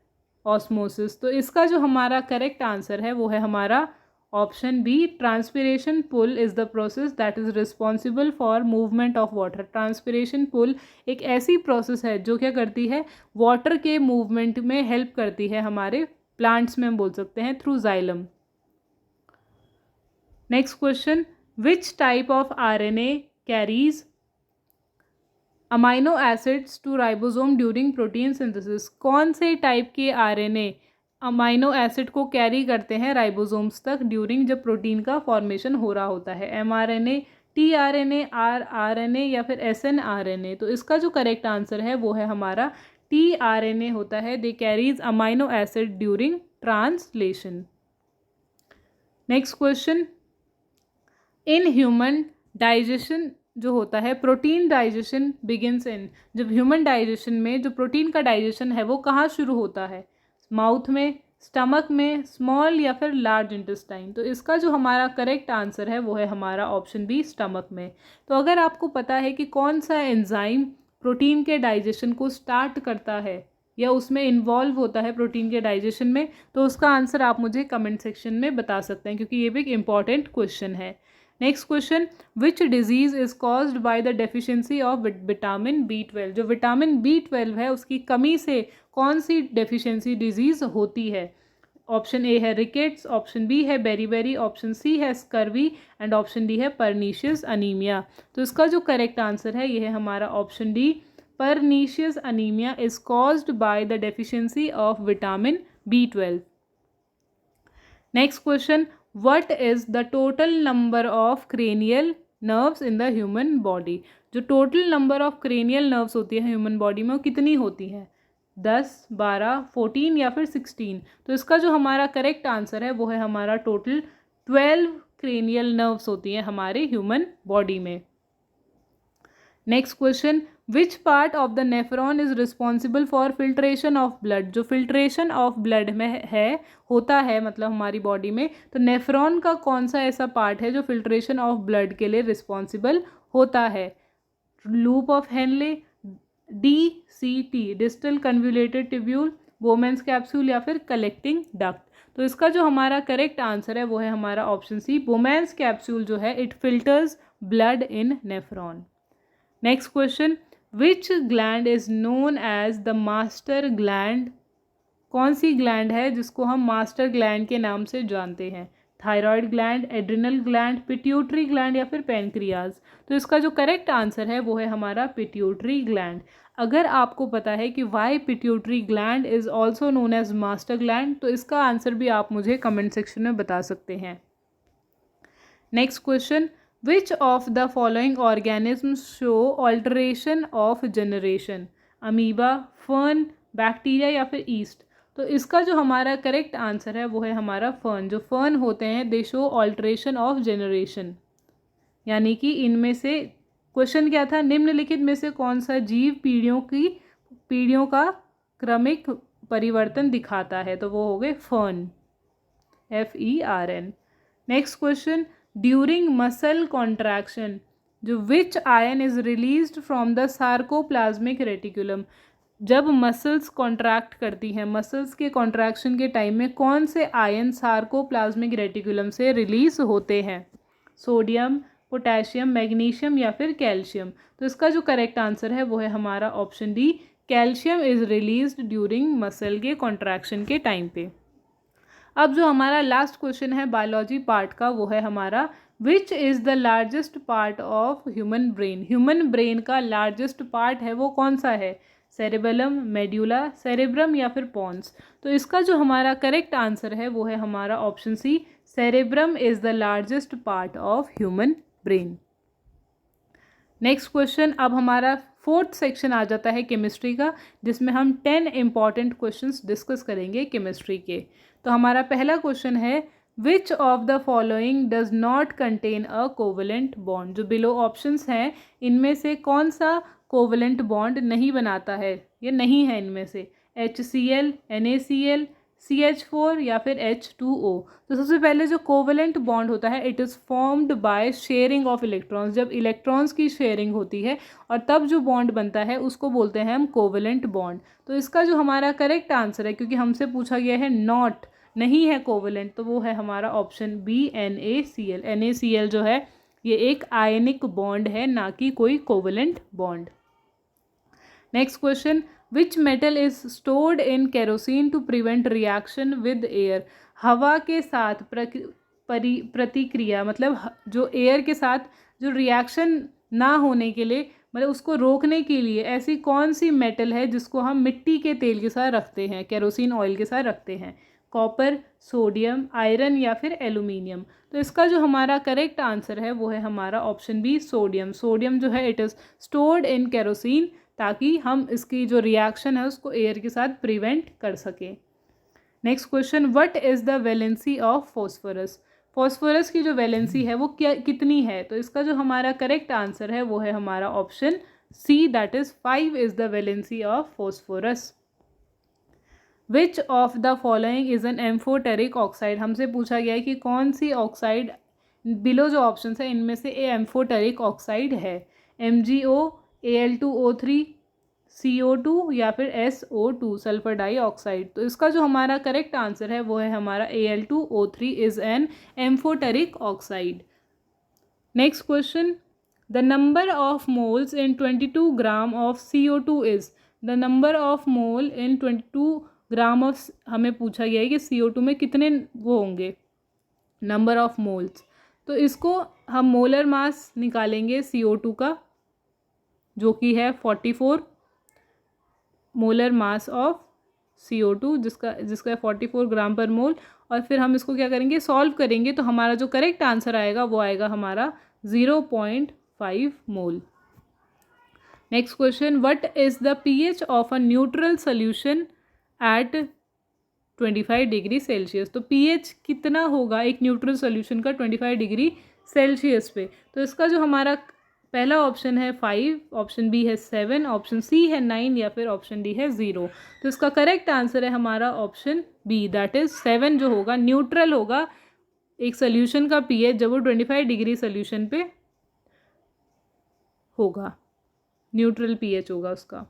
ऑस्मोसिस? तो इसका जो हमारा करेक्ट आंसर है वो है हमारा option B, transpiration pull is the process that is responsible for movement of water. Transpiration pull एक ऐसी प्रोसेस है जो क्या करती है, वाटर के मूवमेंट में हेल्प करती है हमारे प्लांट्स में, हम बोल सकते हैं through xylem. Next question, which type of RNA carries amino acids to ribosome during protein synthesis? कौन से टाइप के आरएनए अमाइनो एसिड को कैरी करते हैं राइबोसोम्स तक ड्यूरिंग जब प्रोटीन का फॉर्मेशन हो रहा होता है? एमआरएनए, टीआरएनए, आरआरएनए या फिर एसएनआरएनए? तो इसका जो करेक्ट आंसर है वो है हमारा टीआरएनए होता है। They carries amino acid during translation. Next question, in human digestion जो होता है, प्रोटीन डाइजेशन बिगिंस इन, जब ह्यूमन डाइजेशन में जो प्रोटीन का डाइजेशन है वो कहाँ शुरू होता है? माउथ में, स्टमक में, स्मॉल या फिर लार्ज इंटेस्टाइन? तो इसका जो हमारा करेक्ट आंसर है वो है हमारा ऑप्शन बी, स्टमक में। तो अगर आपको पता है कि कौन सा एंजाइम प्रोटीन के डाइजेशन को स्टार्ट करता है या उसमें इन्वॉल्व होता है प्रोटीन के डाइजेशन में, तो उसका आंसर आप मुझे कमेंट सेक्शन में बता सकते हैं, क्योंकि ये भी एक इंपॉर्टेंट क्वेश्चन है। Next question, which disease is caused by the deficiency of vitamin B12? जो विटामिन B12 है उसकी कमी से कौन सी डेफिशिएंसी डिजीज होती है? ऑप्शन ए है रिकेट्स, ऑप्शन बी है बेरीबेरी, ऑप्शन सी है स्कर्वी एंड ऑप्शन डी है परनीशियस अनीमिया। तो इसका जो करेक्ट आंसर है ये है हमारा option D, pernicious anaemia is caused by the deficiency of vitamin B12। Next question, what is the total number of cranial nerves in the human body? जो total number of cranial nerves होती है human body में वो कितनी होती है? 10, 12, 14 या फिर 16? तो इसका जो हमारा करेक्ट आंसर है वो है हमारा टोटल 12 क्रेनियल नर्व्स होती हैं हमारे ह्यूमन बॉडी में। Next question, which part of the nephron is responsible for filtration of blood? जो फिल्ट्रेशन ऑफ ब्लड में है होता है मतलब हमारी बॉडी में, तो नेफ्रॉन का कौन सा ऐसा पार्ट है जो फिल्ट्रेशन ऑफ ब्लड के लिए रिस्पॉन्सिबल होता है? Loop of Henle, DCT distal convoluted tubule, बोमेंस capsule या फिर कलेक्टिंग डक्ट? तो इसका जो हमारा करेक्ट आंसर है वो है हमारा ऑप्शन सी, बोमेंस कैप्सूल जो है it filters blood in nephron. Next question, which gland is known as the master gland? कौन सी ग्लैंड है जिसको हम मास्टर ग्लैंड के नाम से जानते हैं? Thyroid gland, adrenal gland, pituitary gland या फिर पैनक्रियाज? तो इसका जो करेक्ट आंसर है वो है हमारा पिट्यूटरी ग्लैंड। अगर आपको पता है कि why pituitary gland is also known as master gland, तो इसका आंसर भी आप मुझे कमेंट सेक्शन में बता सकते हैं। Next question, which of the following organisms show alteration of generation? Amoeba, fern, bacteria या फिर ईस्ट? तो इसका जो हमारा करेक्ट आंसर है वो है हमारा फर्न। जो फर्न होते हैं दे शो ऑल्टरेशन ऑफ जनरेशन, यानी कि इनमें से क्वेश्चन क्या था, निम्नलिखित में से कौन सा जीव पीढ़ियों का क्रमिक परिवर्तन दिखाता है? तो वो हो गए fern, FERN। Next question, during muscle contraction जो which ion is released from the sarcoplasmic reticulum? जब मसल्स कॉन्ट्रैक्ट करती हैं, मसल्स के कॉन्ट्रैक्शन के टाइम में कौन से आयन सार्कोप्लाज्मिक रेटिकुलम से रिलीज होते हैं? सोडियम, पोटेशियम, मैग्नीशियम या फिर कैल्शियम? तो इसका जो करेक्ट आंसर है वो है हमारा option D, calcium is released during muscle के कॉन्ट्रैक्शन के टाइम पे। अब जो हमारा लास्ट क्वेश्चन है बायोलॉजी पार्ट का वो है हमारा, which is the largest part of human brain? Human brain का लार्जेस्ट पार्ट है वो कौन सा है? सेरेबेलम, मेड्यूला, सेरेब्रम या फिर पॉन्स? तो इसका जो हमारा करेक्ट आंसर है वो है हमारा option C, cerebrum is the largest part of human brain. Next question, अब हमारा फोर्थ सेक्शन आ जाता है केमिस्ट्री का, जिसमें हम 10 इंपॉर्टेंट क्वेश्चंस डिस्कस करेंगे केमिस्ट्री के। तो हमारा पहला क्वेश्चन है, which of the following does not contain a covalent bond? जो बिलो ऑप्शंस हैं इनमें से कौन सा कोवेलेंट बॉन्ड नहीं बनाता है या नहीं है इनमें से? HCl, NaCl, CH4 या फिर H2O। तो सबसे पहले जो कोवेलेंट बॉन्ड होता है it is formed by sharing of electrons. जब इलेक्ट्रॉन्स की शेयरिंग होती है और तब जो बॉन्ड बनता है उसको बोलते हैं हम कोवेलेंट बॉन्ड। तो इसका जो हमारा करेक्ट आंसर है, क्योंकि हमसे पूछा गया है नॉट, नहीं है कोवेलेंट, तो वो है हमारा ऑप्शन बी NaCl। NaCl जो है ये एक आयनिक बॉन्ड है, ना कि कोई covalent bond. Next question, which metal is stored in kerosene to prevent reaction with air. हवा के साथ प्रतिक्रिया, मतलब जो एयर के साथ जो रिएक्शन ना होने के लिए, मतलब उसको रोकने के लिए ऐसी कौन सी मेटल है जिसको हम मिट्टी के तेल के साथ रखते हैं, केरोसिन ऑयल के साथ रखते हैं। कॉपर, सोडियम, आयरन या फिर एल्यूमिनियम। तो इसका जो हमारा करेक्ट आंसर है वो है हमारा ऑप्शन बी सोडियम। सोडियम जो है it is stored in kerosene, ताकि हम इसकी जो रिएक्शन है उसको एयर के साथ प्रिवेंट कर सकें। Next question, what is the valency of phosphorus. Phosphorus की जो वैलेंसी है वो कितनी है। तो इसका जो हमारा करेक्ट आंसर है वो है हमारा option C, that is 5 is the valency of phosphorus. Which of the following is an amphoteric oxide. हमसे पूछा गया है कि कौन सी ऑक्साइड, बिलो जो ऑप्शन है इनमें से ए एम्फोटेरिक ऑक्साइड है। MgO, Al2O3, CO2 या फिर SO2 सल्फर डाइऑक्साइड। तो इसका जो हमारा करेक्ट आंसर है वो है हमारा Al2O3 is an amphoteric oxide. Next question, the number of moles in 22 gram of CO2 is. The number of mole in 22 gram of, हमें पूछा गया है कि CO2 में कितने वो होंगे, नंबर ऑफ मोल्स। तो इसको हम मोलर मास निकालेंगे CO2 का, जो कि है 44 मोलर मास ऑफ CO2, जिसका है 44 ग्राम पर मोल। और फिर हम इसको क्या करेंगे, सॉल्व करेंगे, तो हमारा जो करेक्ट आंसर आएगा वो आएगा हमारा 0.5 mole. Next question, what is the pH of a neutral solution at 25 degree Celsius. तो pH कितना होगा एक न्यूट्रल सोल्यूशन का 25 डिग्री सेल्सियस पे। तो इसका जो हमारा पहला ऑप्शन है 5, ऑप्शन बी है 7, ऑप्शन सी है 9 या फिर ऑप्शन डी है 0। तो इसका करेक्ट आंसर है हमारा ऑप्शन बी, दैट इज़ 7 जो होगा न्यूट्रल होगा एक सोल्यूशन का pH जब वो 25 डिग्री सोल्यूशन पे होगा, न्यूट्रल pH होगा उसका।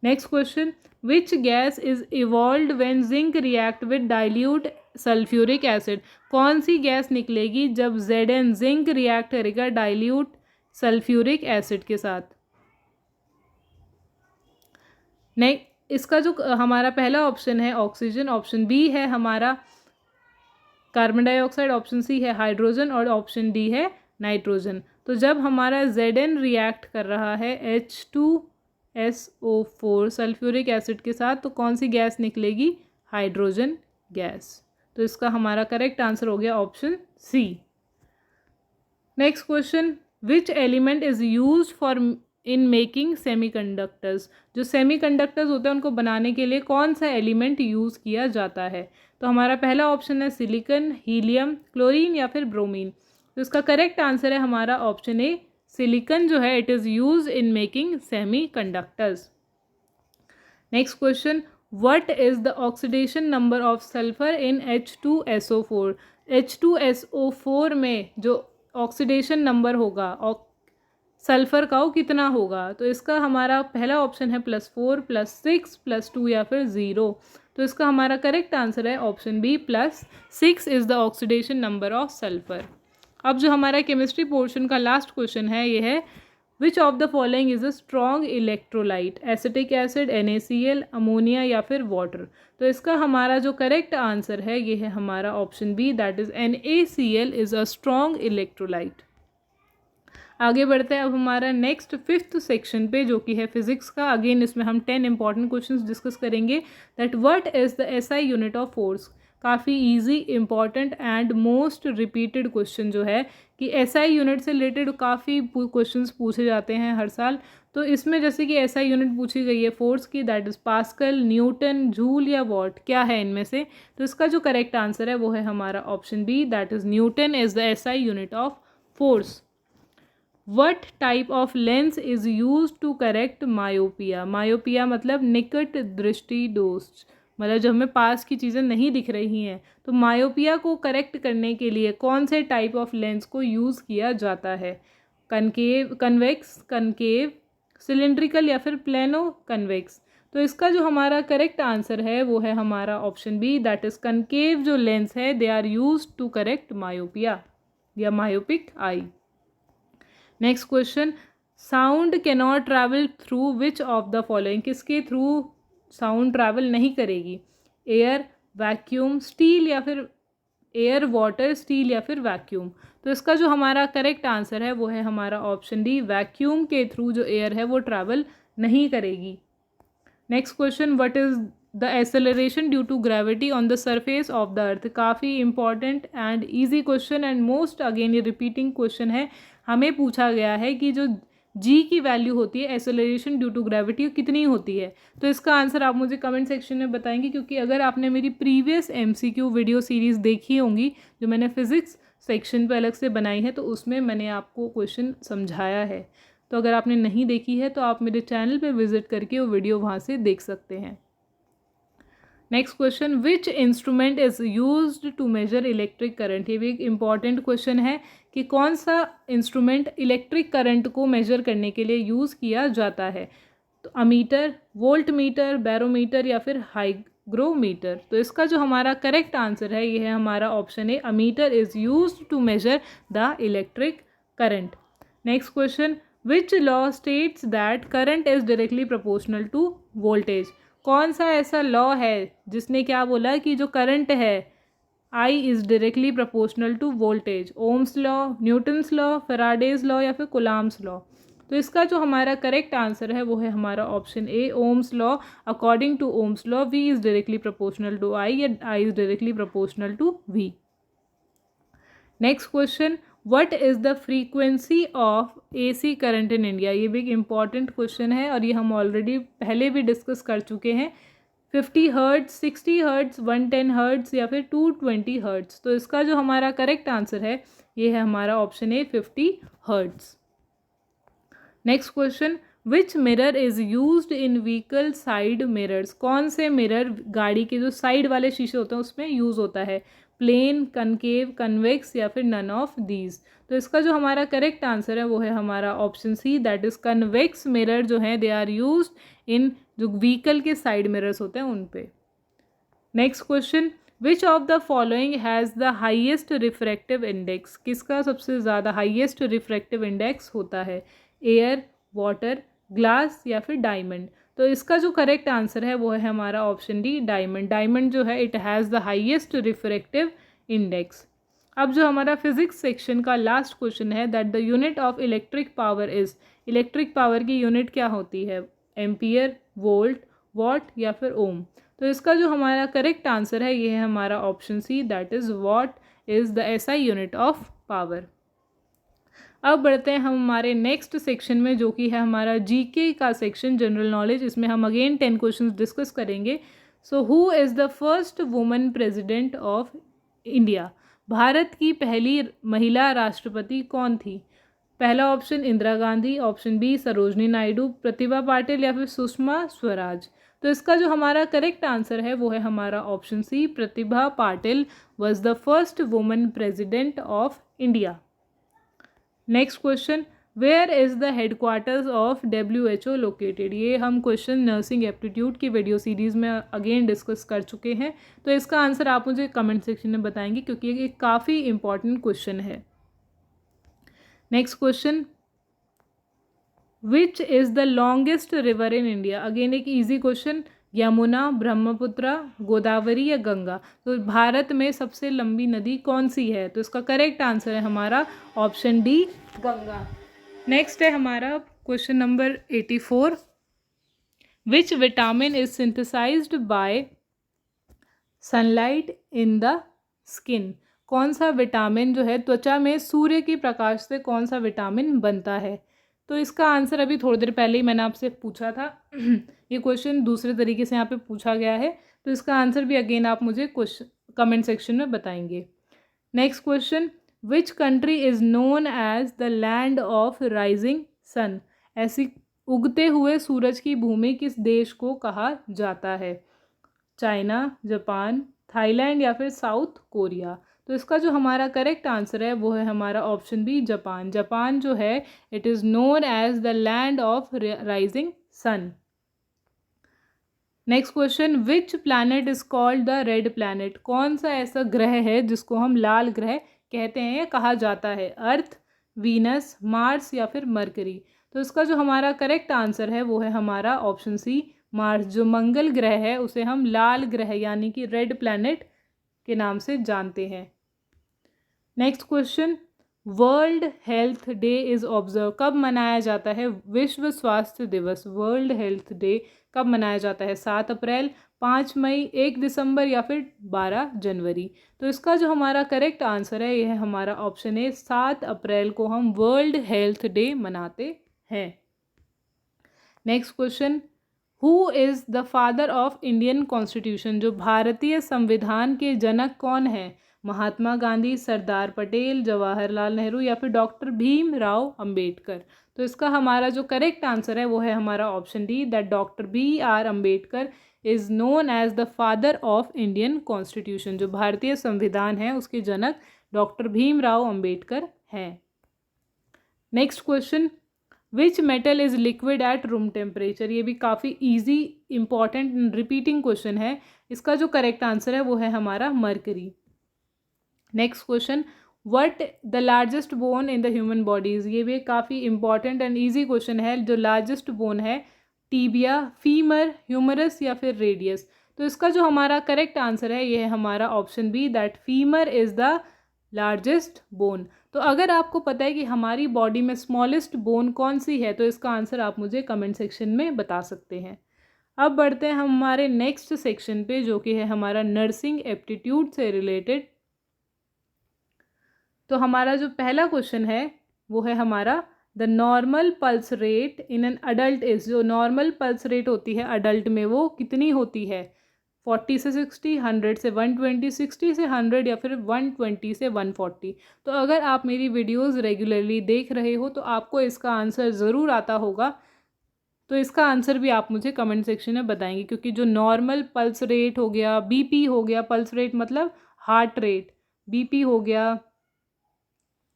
Next question, which gas is evolved when zinc react with dilute sulphuric acid. कौन सी गैस निकलेगी जब Zn जिंक रिएक्ट करेगा डाइल्यूट सल्फ्यूरिक एसिड के साथ। नहीं, इसका जो हमारा पहला ऑप्शन है ऑक्सीजन, ऑप्शन बी है हमारा कार्बन डाइऑक्साइड, ऑप्शन सी है हाइड्रोजन और ऑप्शन डी है नाइट्रोजन। तो जब हमारा Zn रिएक्ट कर रहा है H2SO4 सल्फ्यूरिक एसिड के साथ, तो कौन सी गैस निकलेगी, हाइड्रोजन गैस। तो इसका हमारा करेक्ट आंसर हो गया option C. Next question, which element is used for in making semiconductors. जो सेमीकंडक्टर्स होते हैं उनको बनाने के लिए कौन सा एलिमेंट यूज़ किया जाता है। तो हमारा पहला ऑप्शन है सिलिकॉन, हीलियम, क्लोरीन या फिर ब्रोमीन। तो इसका करेक्ट आंसर है हमारा ऑप्शन ए, सिलिकॉन जो है it is use in making semiconductors. Next question, what is the oxidation number of sulphur in H2SO4। H2SO4 में जो ऑक्सीडेशन नंबर होगा सल्फ़र का वो कितना होगा। तो इसका हमारा पहला ऑप्शन है +4, +6, +2 या फिर 0। तो इसका हमारा करेक्ट आंसर है option B, +6 is the oxidation number of sulphur. अब जो हमारा केमिस्ट्री पोर्शन का लास्ट क्वेश्चन है ये है, which of the following is a strong electrolyte. Acetic acid, NaCl, ammonia या फिर वाटर। तो इसका हमारा जो करेक्ट आंसर है ये है हमारा option B, that is NaCl is a strong electrolyte. आगे बढ़ते हैं अब हमारा नेक्स्ट 5th सेक्शन पे, जो कि है फिजिक्स का। अगेन इसमें हम 10 इंपॉर्टेंट क्वेश्चंस डिस्कस करेंगे। That what is the SI unit of force. काफ़ी easy, important and most repeated question जो है कि SI यूनिट से रिलेटेड काफ़ी क्वेश्चंस पूछे जाते हैं हर साल। तो इसमें जैसे कि SI यूनिट पूछी गई है फोर्स की, that is pascal, Newton, joule या वॉट, क्या है इनमें से। तो इसका जो करेक्ट आंसर है वो है हमारा option B, that is Newton is the SI unit of force. What type of lens is use to correct myopia. Myopia मतलब निकट दृष्टि दोष, मतलब जब हमें पास की चीज़ें नहीं दिख रही हैं। तो मायोपिया को करेक्ट करने के लिए कौन से टाइप ऑफ लेंस को यूज़ किया जाता है? कनकेव, कन्वेक्स, कनकेव, सिलेंड्रिकल या फिर प्लेनो कन्वेक्स। तो इसका जो हमारा करेक्ट आंसर है वो है हमारा option B, that is concave जो लेंस है they are use to correct myopia या myopic eye. Next question, sound cannot travel through which of the following. किसके थ्रू साउंड ट्रैवल नहीं करेगी? एयर, वैक्यूम, स्टील या फिर एयर, वाटर, स्टील या फिर वैक्यूम। तो इसका जो हमारा करेक्ट आंसर है वो है हमारा ऑप्शन डी, वैक्यूम के थ्रू जो एयर है वो ट्रैवल नहीं करेगी। Next question, what is the acceleration due to gravity on the surface of the earth. काफ़ी important and easy question and most again ये रिपीटिंग क्वेश्चन है। हमें पूछा गया है कि जो जी की वैल्यू होती है एक्सेलरेशन ड्यू टू ग्रेविटी कितनी होती है। तो इसका आंसर आप मुझे कमेंट सेक्शन में बताएंगे, क्योंकि अगर आपने मेरी प्रीवियस एमसीक्यू वीडियो सीरीज़ देखी होंगी जो मैंने फिज़िक्स सेक्शन पे अलग से बनाई है, तो उसमें मैंने आपको क्वेश्चन समझाया है। तो अगर आपने नहीं देखी है तो आप मेरे चैनल पे विजिट करके वो वीडियो वहाँ से देख सकते हैं। Next question, which instrument is used to measure electric current. ये भी एक इम्पॉर्टेंट क्वेश्चन है कि कौन सा इंस्ट्रूमेंट इलेक्ट्रिक करंट को मेजर करने के लिए यूज़ किया जाता है। तो अमीटर, वोल्ट मीटर, बैरोमीटर या फिर हाइग्रोमीटर। तो इसका जो हमारा करेक्ट आंसर है ये है हमारा option A, ammeter is used to measure the electric current. Next question, which law states that current is directly proportional to voltage. कौन सा ऐसा लॉ है जिसने क्या बोला कि जो करंट है I is directly proportional to voltage. Ohm's law, Newton's law, Faraday's law या फिर कुलाम्स लॉ। तो इसका जो हमारा करेक्ट आंसर है वो है हमारा option A, Ohm's law. According to Ohm's law V is directly proportional to I या I is directly proportional to V. Next question, what is the frequency of AC current in India. ये भी एक important question है और ये हम already पहले भी डिस्कस कर चुके हैं। 50 हर्ट्ज, 60 हर्ट्ज, 110 हर्ट्ज या फिर 220 हर्ट्ज। तो इसका जो हमारा करेक्ट आंसर है ये है हमारा option A, 50 hertz. Next question, which mirror is used in vehicle side mirrors. कौन से मिरर गाड़ी के जो साइड वाले शीशे होते हैं उसमें यूज़ होता है? प्लेन, कनकेव, कन्वेक्स या फिर नन ऑफ दीज। तो इसका जो हमारा करेक्ट आंसर है वो है हमारा option C, that is convex mirror जो है दे आर यूज्ड इन जो व्हीकल के साइड मिरर्स होते हैं उन पे। Next question, which of the following has the highest refractive index. किसका सबसे ज़्यादा हाइएस्ट रिफ्रैक्टिव इंडेक्स होता है? एयर, वाटर, ग्लास या फिर डायमंड। तो इसका जो करेक्ट आंसर है वो है हमारा ऑप्शन डी, डायमंड। डायमंड जो है it has the highest refractive index. अब जो हमारा फिजिक्स सेक्शन का लास्ट क्वेश्चन है, that the unit of electric power is. Electric power की यूनिट क्या होती है? एम्पियर, वोल्ट, वॉट या फिर ओम। तो इसका जो हमारा करेक्ट आंसर है ये है हमारा option C, that is watt is the SI unit of power. अब बढ़ते हैं हम हमारे नेक्स्ट सेक्शन में जो कि है हमारा जीके का सेक्शन, जनरल नॉलेज। इसमें हम अगेन 10 क्वेश्चंस डिस्कस करेंगे। So who is the first woman president of India. Bharat की पहली महिला राष्ट्रपति कौन थी? पहला option Indira Gandhi, option B Sarojini Naidu, Pratibha Patil या फिर सुषमा स्वराज। तो इसका जो हमारा करेक्ट आंसर है वो है हमारा option C, Pratibha Patil was the first woman president of India. Next question, where is the headquarters of WHO located. ये हम क्वेश्चन नर्सिंग एप्टीट्यूड की वीडियो सीरीज़ में अगेन डिस्कस कर चुके हैं। तो इसका आंसर आप मुझे कमेंट सेक्शन में बताएंगे क्योंकि ये काफ़ी इंपॉर्टेंट क्वेश्चन है। Next question, which is the longest river in India. Again एक ईजी क्वेश्चन, यमुना, ब्रह्मपुत्र, गोदावरी या गंगा। तो भारत में सबसे लंबी नदी कौन सी है? तो इसका करेक्ट आंसर है हमारा ऑप्शन डी, गंगा। नेक्स्ट है हमारा question number 84, which vitamin is synthesized by sunlight in the skin. कौन सा विटामिन जो है त्वचा में सूर्य के प्रकाश से कौन सा विटामिन बनता है? तो इसका आंसर अभी थोड़ी देर पहले ही मैंने आपसे पूछा था। ये क्वेश्चन दूसरे तरीके से यहाँ पे पूछा गया है, तो इसका आंसर भी अगेन आप मुझे कमेंट सेक्शन में बताएंगे। Next question, which country is known as the land of rising sun, ऐसी उगते हुए सूरज की भूमि किस देश को कहा जाता है? चाइना, जापान, थाईलैंड या फिर साउथ कोरिया। तो इसका जो हमारा करेक्ट आंसर है वो है हमारा ऑप्शन बी, जापान। जापान जो है it is known as the land of rising sun. Next question, which planet is called the red planet, कौन सा ऐसा ग्रह है जिसको हम लाल ग्रह कहते हैं या कहा जाता है? अर्थ, वीनस, मार्स या फिर मरकरी। तो इसका जो हमारा करेक्ट आंसर है वो है हमारा ऑप्शन सी, मार्स। जो मंगल ग्रह है उसे हम लाल ग्रह यानी कि रेड प्लैनेट के नाम से जानते हैं। Next question, world health day is observe, कब मनाया जाता है विश्व स्वास्थ्य दिवस? वर्ल्ड हेल्थ डे कब मनाया जाता है? 7 अप्रैल, 5 मई, 1 दिसंबर या फिर 12 जनवरी। तो इसका जो हमारा करेक्ट आंसर है यह हमारा ऑप्शन है 7 अप्रैल को हम वर्ल्ड हेल्थ डे मनाते हैं। Next question, who is the father of Indian constitution, जो भारतीय संविधान के जनक कौन है? महात्मा गांधी, सरदार पटेल, जवाहरलाल नेहरू या फिर डॉक्टर भीमराव अंबेडकर। तो इसका हमारा जो करेक्ट आंसर है वो है हमारा option D, that doctor BR Ambedkar is known as the father of Indian constitution. जो भारतीय संविधान है उसके जनक डॉक्टर भीमराव अंबेडकर हैं। Next question, which metal is liquid at room temperature, ये भी काफ़ी ईजी इंपॉर्टेंट रिपीटिंग क्वेश्चन है। इसका जो करेक्ट आंसर है वो है हमारा mercury. Next question, what the largest bone in the human bodies, ये भी काफ़ी इंपॉर्टेंट एंड ईजी क्वेश्चन है। जो लार्जेस्ट बोन है टीबिया, फीमर, ह्यूमरस या फिर रेडियस। तो इसका जो हमारा करेक्ट आंसर है ये है हमारा option B, that femur is the largest bone. तो अगर आपको पता है कि हमारी बॉडी में स्मॉलेस्ट बोन कौन सी है तो इसका आंसर आप मुझे कमेंट सेक्शन में बता सकते हैं। अब बढ़ते हैं हमारे नेक्स्ट सेक्शन पे जो कि है हमारा नर्सिंग एप्टीट्यूड से रिलेटेड। तो हमारा जो पहला क्वेश्चन है वो है हमारा the normal pulse rate in an adult is, जो नॉर्मल पल्स रेट होती है अडल्ट में वो कितनी होती है? 40 से 60, 100 से 120, 60 से 100 या फिर 120 से 140। तो अगर आप मेरी वीडियोस रेगुलरली देख रहे हो तो आपको इसका आंसर ज़रूर आता होगा। तो इसका आंसर भी आप मुझे कमेंट सेक्शन में बताएंगे, क्योंकि जो नॉर्मल पल्स रेट हो गया, BP हो गया, पल्स रेट मतलब हार्ट रेट, BP हो गया,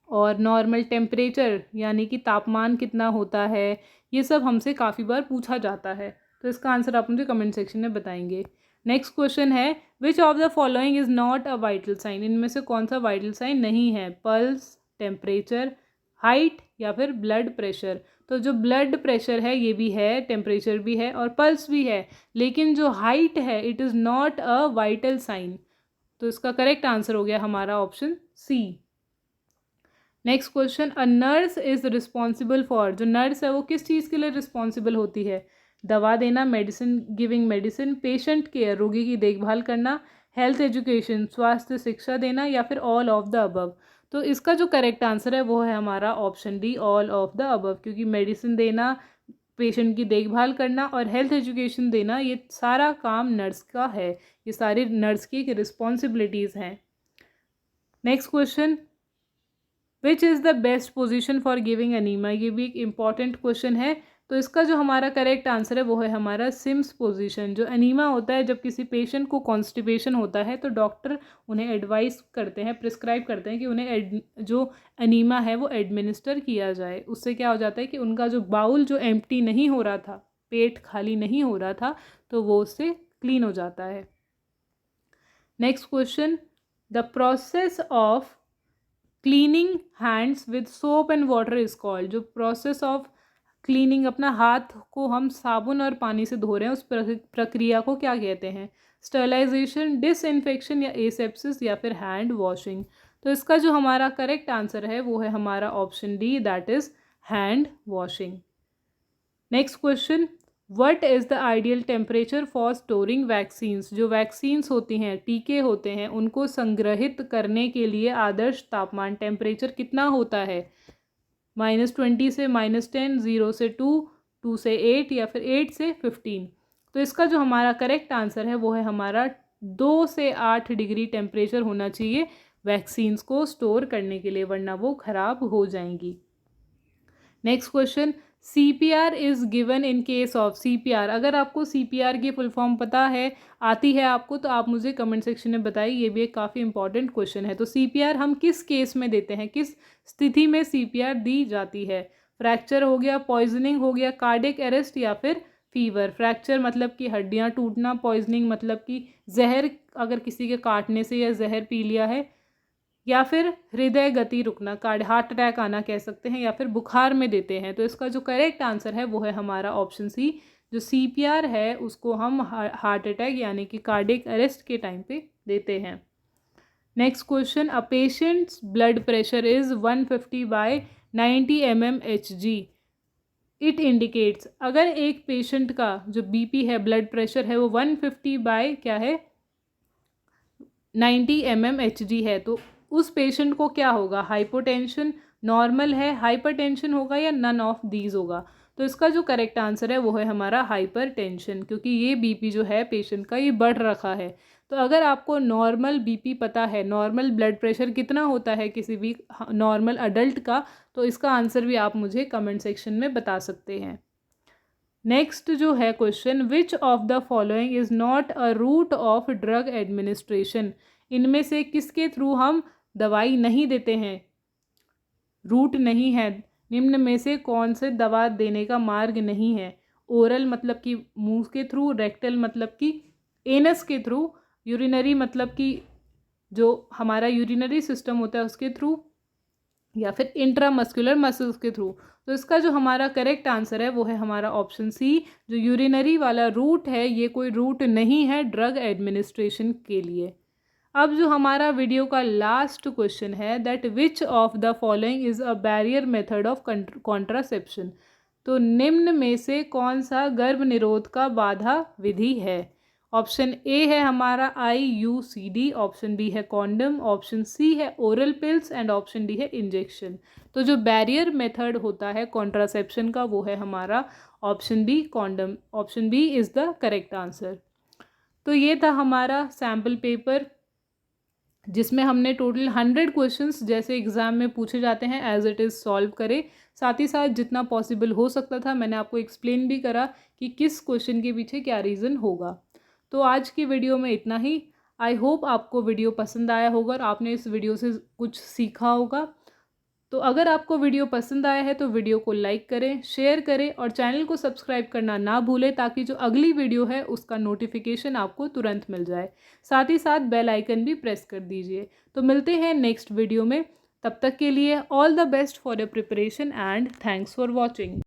और नॉर्मल टेम्परेचर यानी कि तापमान कितना होता है, ये सब हमसे काफ़ी बार पूछा जाता है। तो इसका आंसर आप मुझे कमेंट सेक्शन में बताएंगे। नेक्स्ट क्वेश्चन है, which of the following is not a vital sign, इनमें से कौन सा वाइटल साइन नहीं है? पल्स, टेम्परेचर, हाइट या फिर ब्लड प्रेशर। तो जो ब्लड प्रेशर है ये भी है, टेम्परेचर भी है और पल्स भी है, लेकिन जो हाइट है it is not a vital sign. तो इसका करेक्ट आंसर हो गया हमारा option C. Next question, a nurse is responsible for, जो नर्स है वो किस चीज़ के लिए रिस्पॉन्सिबल होती है? दवा देना, medicine, giving medicine, patient care, रोगी की देखभाल करना, हेल्थ एजुकेशन, स्वास्थ्य शिक्षा देना या फिर ऑल ऑफ द अबव। तो इसका जो करेक्ट आंसर है वो है हमारा option D, all of the above, क्योंकि मेडिसिन देना, पेशेंट की देखभाल करना और हेल्थ एजुकेशन देना ये सारा काम नर्स का है, ये सारी नर्स की रिस्पॉन्सिबिलिटीज़ हैं। Next question, which is the best position for giving enema, ये भी एक इम्पॉर्टेंट क्वेश्चन है। तो इसका जो हमारा करेक्ट आंसर है वो है हमारा सिम्स पोजीशन। जो एनीमा होता है, जब किसी पेशेंट को कॉन्स्टिपेशन होता है तो डॉक्टर उन्हें एडवाइस करते हैं, प्रिस्क्राइब करते हैं कि उन्हें जो एनीमा है वो एडमिनिस्टर किया जाए। उससे क्या हो जाता है कि उनका जो बाउल जो एम्प्टी नहीं हो रहा था, पेट खाली नहीं हो रहा था, तो वो उससे क्लीन हो जाता है। Next question, the process of cleaning hands with soap and water is called, जो प्रोसेस ऑफ क्लीनिंग, अपना हाथ को हम साबुन और पानी से धो रहे हैं, उस प्रक्रिया को क्या कहते हैं? स्टरलाइजेशन, डिसइंफेक्शन या एसेप्सिस या फिर हैंड वॉशिंग। तो इसका जो हमारा करेक्ट आंसर है वो है हमारा option D, that is hand washing. Next question, what is the ideal temperature for storing vaccines, जो वैक्सीन्स होती हैं, टीके होते हैं, उनको संग्रहित करने के लिए आदर्श तापमान टेम्परेचर कितना होता है? -20 से -10, 0 से 2, 2 से 8 या फिर 8 से 15। तो इसका जो हमारा करेक्ट आंसर है वो है हमारा 2 से 8 डिग्री टेम्परेचर होना चाहिए वैक्सीन्स को स्टोर करने के लिए, वरना वो ख़राब हो जाएंगी। Next question, CPR is given in case of CPR। अगर आपको CPR की फुल फॉर्म पता है, आती है आपको, तो आप मुझे कमेंट सेक्शन में बताइए। ये भी एक काफ़ी इंपॉर्टेंट क्वेश्चन है। तो CPR हम किस केस में देते हैं, किस स्थिति में CPR दी जाती है? फ्रैक्चर हो गया, पॉइजनिंग हो गया, कार्डियक अरेस्ट या फिर फीवर। फ्रैक्चर मतलब कि हड्डियाँ टूटना, पॉइजनिंग मतलब कि जहर अगर किसी के काटने से या जहर पी लिया है, या फिर हृदय गति रुकना, हार्ट अटैक आना कह सकते हैं, या फिर बुखार में देते हैं। तो इसका जो करेक्ट आंसर है वो है हमारा ऑप्शन सी। जो CPR है उसको हम हार्ट अटैक यानी कि कार्डियक अरेस्ट के टाइम पे देते हैं। Next question, a patients blood pressure is 150/90 mmHg। It indicates, अगर एक पेशेंट का जो BP है, ब्लड प्रेशर है, वो 150 बाय क्या है, 90 mmHg है, तो उस पेशेंट को क्या होगा? हाइपोटेंशन, नॉर्मल है, हाइपरटेंशन होगा या नन ऑफ दीज होगा? तो इसका जो करेक्ट आंसर है वो है हमारा हाइपरटेंशन, क्योंकि ये BP जो है पेशेंट का ये बढ़ रखा है। तो अगर आपको नॉर्मल BP पता है, नॉर्मल ब्लड प्रेशर कितना होता है किसी भी नॉर्मल अडल्ट का, तो इसका आंसर भी आप मुझे कमेंट सेक्शन में बता सकते हैं। नेक्स्ट जो है question, which of the following is not a route of drug administration. इनमें से किसके थ्रू हम दवाई नहीं देते हैं, रूट नहीं है? निम्न में से कौन से दवा देने का मार्ग नहीं है? ओरल मतलब कि मुंह के थ्रू, रेक्टल मतलब कि एनस के थ्रू, यूरिनरी मतलब कि जो हमारा यूरिनरी सिस्टम होता है उसके थ्रू, या फिर इंट्रामस्कुलर मसल्स के थ्रू। तो इसका जो हमारा करेक्ट आंसर है वो है हमारा ऑप्शन सी। जो यूरिनरी वाला रूट है ये कोई रूट नहीं है ड्रग एडमिनिस्ट्रेशन के लिए। अब जो हमारा वीडियो का लास्ट क्वेश्चन है, that which of the following is a barrier method of contraception. तो निम्न में से कौन सा गर्भ निरोध का बाधा विधि है? ऑप्शन ए है हमारा IUCD, ऑप्शन बी है कॉन्डम, ऑप्शन सी है oral pills and option D है इंजेक्शन। तो जो बैरियर मेथड होता है कॉन्ट्रासेप्शन का वो है हमारा option B, condom. Option B is the correct answer. तो ये था हमारा सैम्पल पेपर, जिसमें हमने टोटल 100 क्वेश्चंस जैसे एग्ज़ाम में पूछे जाते हैं एज इट इज़ सॉल्व करे। साथ ही साथ जितना पॉसिबल हो सकता था मैंने आपको एक्सप्लेन भी करा कि किस क्वेश्चन के पीछे क्या रीज़न होगा। तो आज की वीडियो में इतना ही। आई होप आपको वीडियो पसंद आया होगा और आपने इस वीडियो से कुछ सीखा होगा। तो अगर आपको वीडियो पसंद आया है तो वीडियो को लाइक करें, शेयर करें और चैनल को सब्सक्राइब करना ना भूलें, ताकि जो अगली वीडियो है उसका नोटिफिकेशन आपको तुरंत मिल जाए। साथ ही साथ बेल आइकन भी प्रेस कर दीजिए। तो मिलते हैं नेक्स्ट वीडियो में, तब तक के लिए all the best for your preparation and thanks for watching.